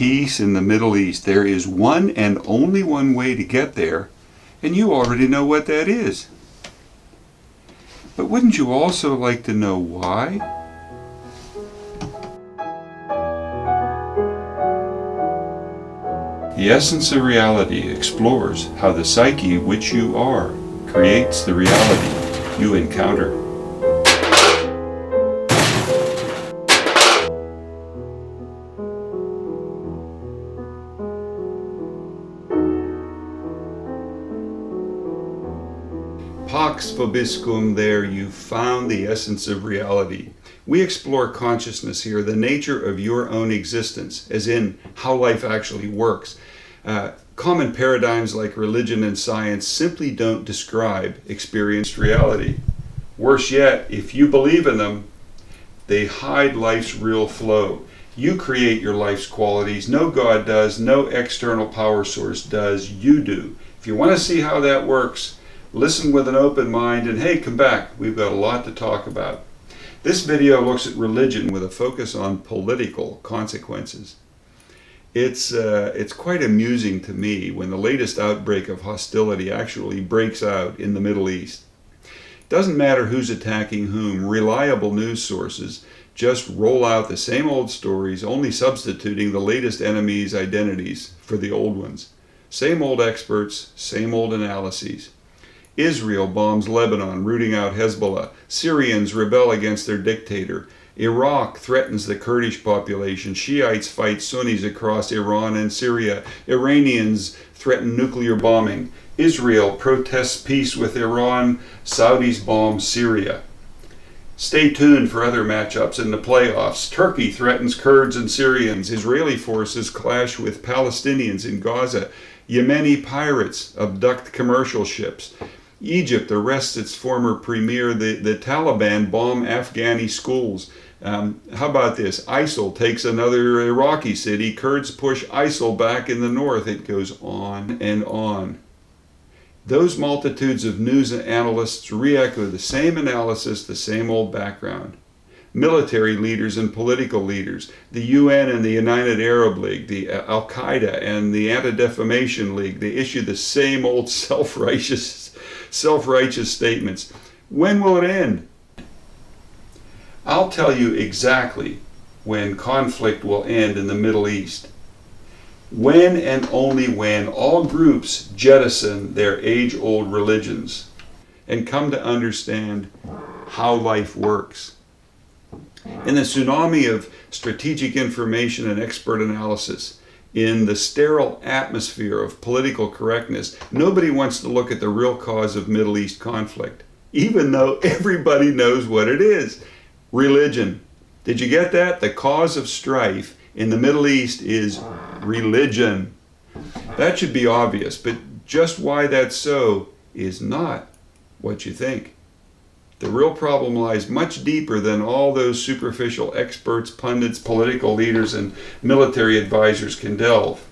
peace in the Middle East. There is one and only one way to get there, and you already know what that is. But wouldn't you also like to know why? The Essence of Reality explores how the psyche which you are creates the reality you encounter. Pax vobiscum, there you found the essence of reality. We explore consciousness here, the nature of your own existence, as in how life actually works. Common paradigms like religion and science simply don't describe experienced reality. Worse yet, if you believe in them, they hide life's real flow. You create your life's qualities. No God does, no external power source does, you do. If you want to see how that works, listen with an open mind, and hey, come back. We've got a lot to talk about. This video looks at religion with a focus on political consequences. It's quite amusing to me when the latest outbreak of hostility actually breaks out in the Middle East. Doesn't matter who's attacking whom, reliable news sources just roll out the same old stories, only substituting the latest enemies' identities for the old ones. Same old experts, same old analyses. Israel bombs Lebanon, rooting out Hezbollah. Syrians rebel against their dictator. Iraq threatens the Kurdish population. Shiites fight Sunnis across Iran and Syria. Iranians threaten nuclear bombing. Israel protests peace with Iran. Saudis bomb Syria. Stay tuned for other matchups in the playoffs. Turkey threatens Kurds and Syrians. Israeli forces clash with Palestinians in Gaza. Yemeni pirates abduct commercial ships. Egypt arrests its former premier. The Taliban bomb Afghani schools. How about this? ISIL takes another Iraqi city. Kurds push ISIL back in the north. It goes on and on. Those multitudes of news analysts re-echo the same analysis, the same old background. Military leaders and political leaders, the UN and the United Arab League, the Al-Qaeda and the Anti-Defamation League, they issue the same old self-righteous statements. When will it end? I'll tell you exactly when conflict will end in the Middle East. When and only when all groups jettison their age-old religions and come to understand how life works. In the tsunami of strategic information and expert analysis, in the sterile atmosphere of political correctness, nobody wants to look at the real cause of Middle East conflict, even though everybody knows what it is. Religion. Did you get that? The cause of strife in the Middle East is religion. That should be obvious, but just why that's so is not what you think. The real problem lies much deeper than all those superficial experts, pundits, political leaders, and military advisors can delve.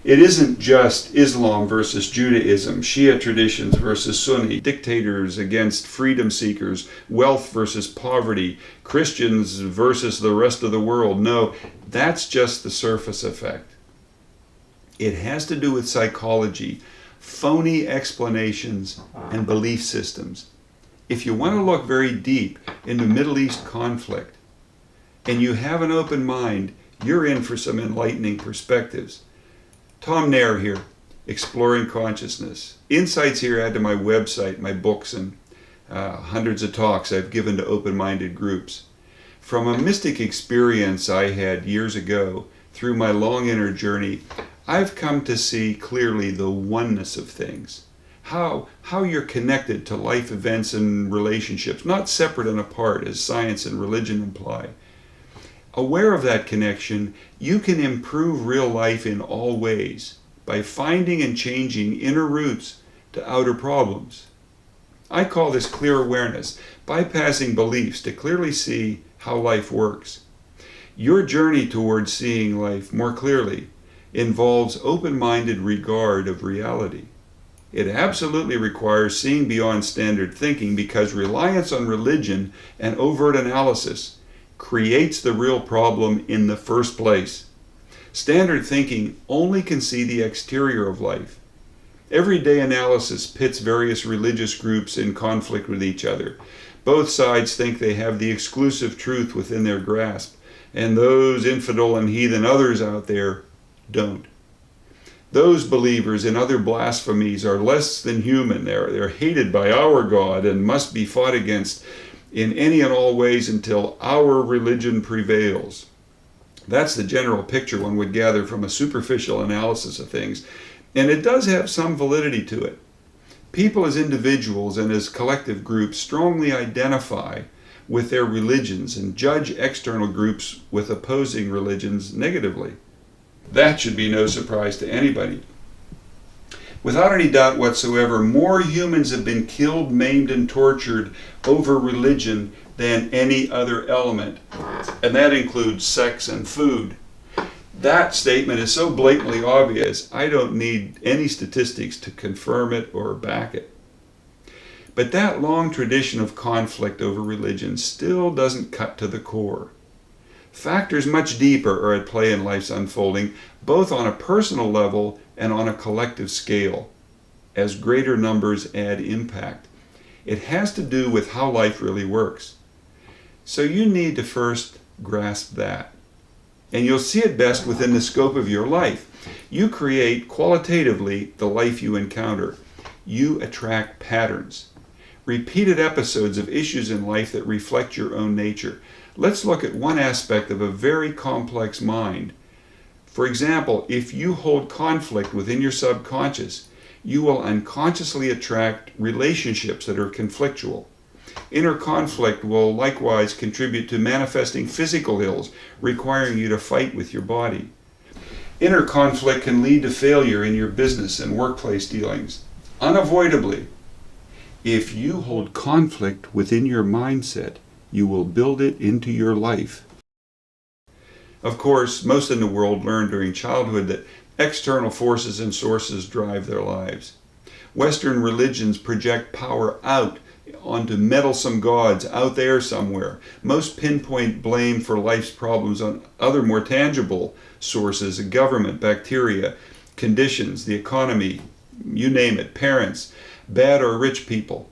It isn't just Islam versus Judaism, Shia traditions versus Sunni, dictators against freedom seekers, wealth versus poverty, Christians versus the rest of the world. No, that's just the surface effect. It has to do with psychology, phony explanations, and belief systems. If you want to look very deep into Middle East conflict, and you have an open mind, you're in for some enlightening perspectives. Tom Nair here, Exploring Consciousness. Insights here add to my website, my books, and hundreds of talks I've given to open-minded groups. From a mystic experience I had years ago, through my long inner journey, I've come to see clearly the oneness of things. How you're connected to life events and relationships, not separate and apart as science and religion imply. Aware of that connection, you can improve real life in all ways by finding and changing inner roots to outer problems. I call this clear awareness, bypassing beliefs to clearly see how life works. Your journey towards seeing life more clearly involves open-minded regard of reality. It absolutely requires seeing beyond standard thinking, because reliance on religion and overt analysis creates the real problem in the first place. Standard thinking only can see the exterior of life. Everyday analysis pits various religious groups in conflict with each other. Both sides think they have the exclusive truth within their grasp, and those infidel and heathen others out there don't. Those believers in other blasphemies are less than human. They're hated by our God and must be fought against in any and all ways until our religion prevails. That's the general picture one would gather from a superficial analysis of things, and it does have some validity to it. People as individuals and as collective groups strongly identify with their religions and judge external groups with opposing religions negatively. That should be no surprise to anybody. Without any doubt whatsoever, more humans have been killed, maimed, and tortured over religion than any other element, and that includes sex and food. That statement is so blatantly obvious, I don't need any statistics to confirm it or back it. But that long tradition of conflict over religion still doesn't cut to the core. Factors much deeper are at play in life's unfolding, both on a personal level and on a collective scale, as greater numbers add impact. It has to do with how life really works. So you need to first grasp that. And you'll see it best within the scope of your life. You create qualitatively the life you encounter. You attract patterns, repeated episodes of issues in life that reflect your own nature. Let's look at one aspect of a very complex mind. For example, if you hold conflict within your subconscious, you will unconsciously attract relationships that are conflictual. Inner conflict will likewise contribute to manifesting physical ills, requiring you to fight with your body. Inner conflict can lead to failure in your business and workplace dealings, unavoidably. If you hold conflict within your mindset, you will build it into your life. Of course, most in the world learn during childhood that external forces and sources drive their lives. Western religions project power out onto meddlesome gods out there somewhere. Most pinpoint blame for life's problems on other more tangible sources: a government, bacteria, conditions, the economy, you name it, parents, bad or rich people.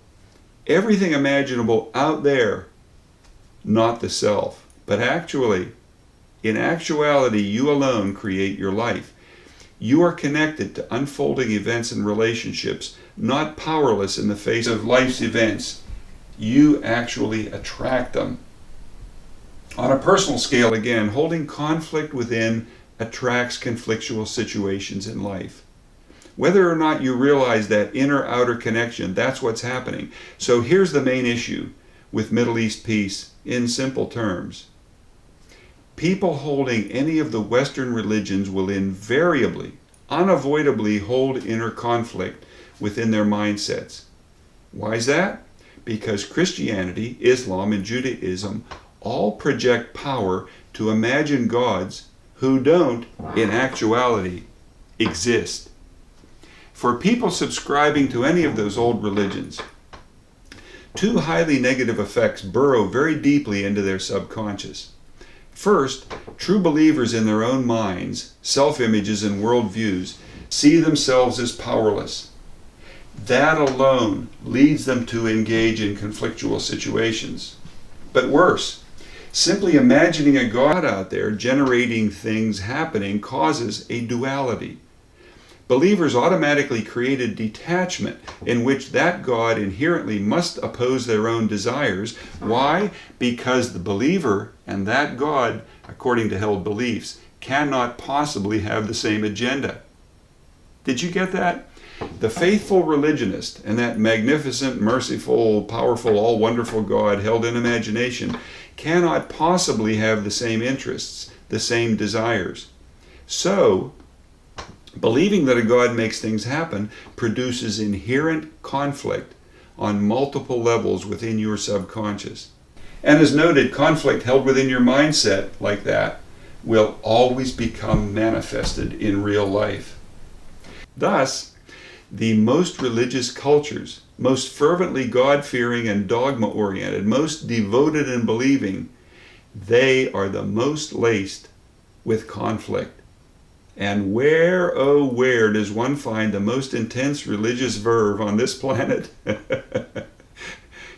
Everything imaginable out there, not the self. But actually, in actuality, you alone create your life. You are connected to unfolding events and relationships, not powerless in the face of life's events. You actually attract them. On a personal scale, again, holding conflict within attracts conflictual situations in life. Whether or not you realize that inner-outer connection, that's what's happening. So here's the main issue with Middle East peace in simple terms. People holding any of the Western religions will invariably, unavoidably hold inner conflict within their mindsets. Why is that? Because Christianity, Islam, and Judaism all project power to imagine gods who don't, in actuality, exist. For people subscribing to any of those old religions, two highly negative effects burrow very deeply into their subconscious. First, true believers in their own minds, self-images, and worldviews see themselves as powerless. That alone leads them to engage in conflictual situations. But worse, simply imagining a God out there generating things happening causes a duality. Believers automatically create a detachment in which that God inherently must oppose their own desires. Why? Because the believer and that God, according to held beliefs, cannot possibly have the same agenda. Did you get that? The faithful religionist and that magnificent, merciful, powerful, all-wonderful God held in imagination cannot possibly have the same interests, the same desires. So, believing that a God makes things happen produces inherent conflict on multiple levels within your subconscious. And as noted, conflict held within your mindset like that will always become manifested in real life. Thus, the most religious cultures, most fervently God-fearing and dogma-oriented, most devoted and believing, they are the most laced with conflict. And where, oh where, does one find the most intense religious verve on this planet?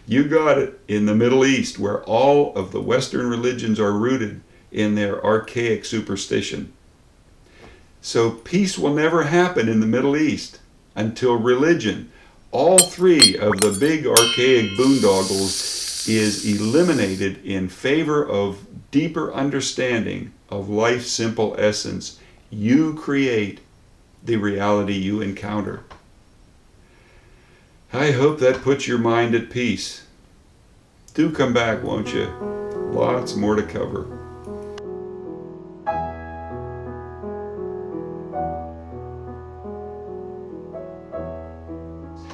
You got it, in the Middle East, where all of the Western religions are rooted in their archaic superstition. So peace will never happen in the Middle East until religion, all three of the big archaic boondoggles, is eliminated in favor of deeper understanding of life's simple essence. You create the reality you encounter. I hope that puts your mind at peace. Do come back, won't you? Lots more to cover.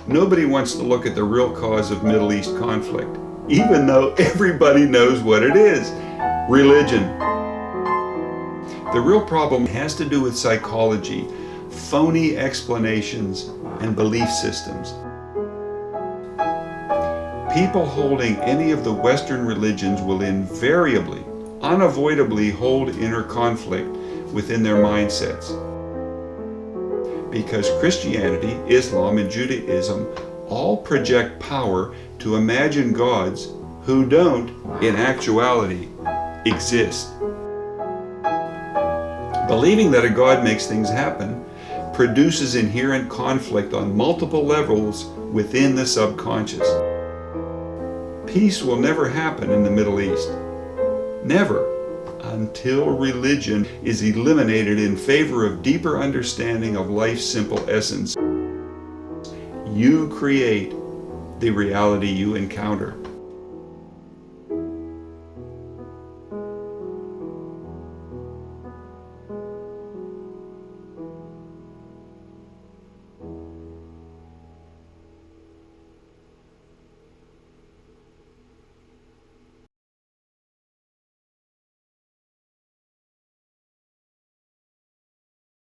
Nobody wants to look at the real cause of Middle East conflict, even though everybody knows what it is: religion. The real problem has to do with psychology, phony explanations, and belief systems. People holding any of the Western religions will invariably, unavoidably hold inner conflict within their mindsets. Because Christianity, Islam, and Judaism all project power to imagine gods who don't, in actuality, exist. Believing that a God makes things happen produces inherent conflict on multiple levels within the subconscious. Peace will never happen in the Middle East. Never, until religion is eliminated in favor of deeper understanding of life's simple essence. You create the reality you encounter.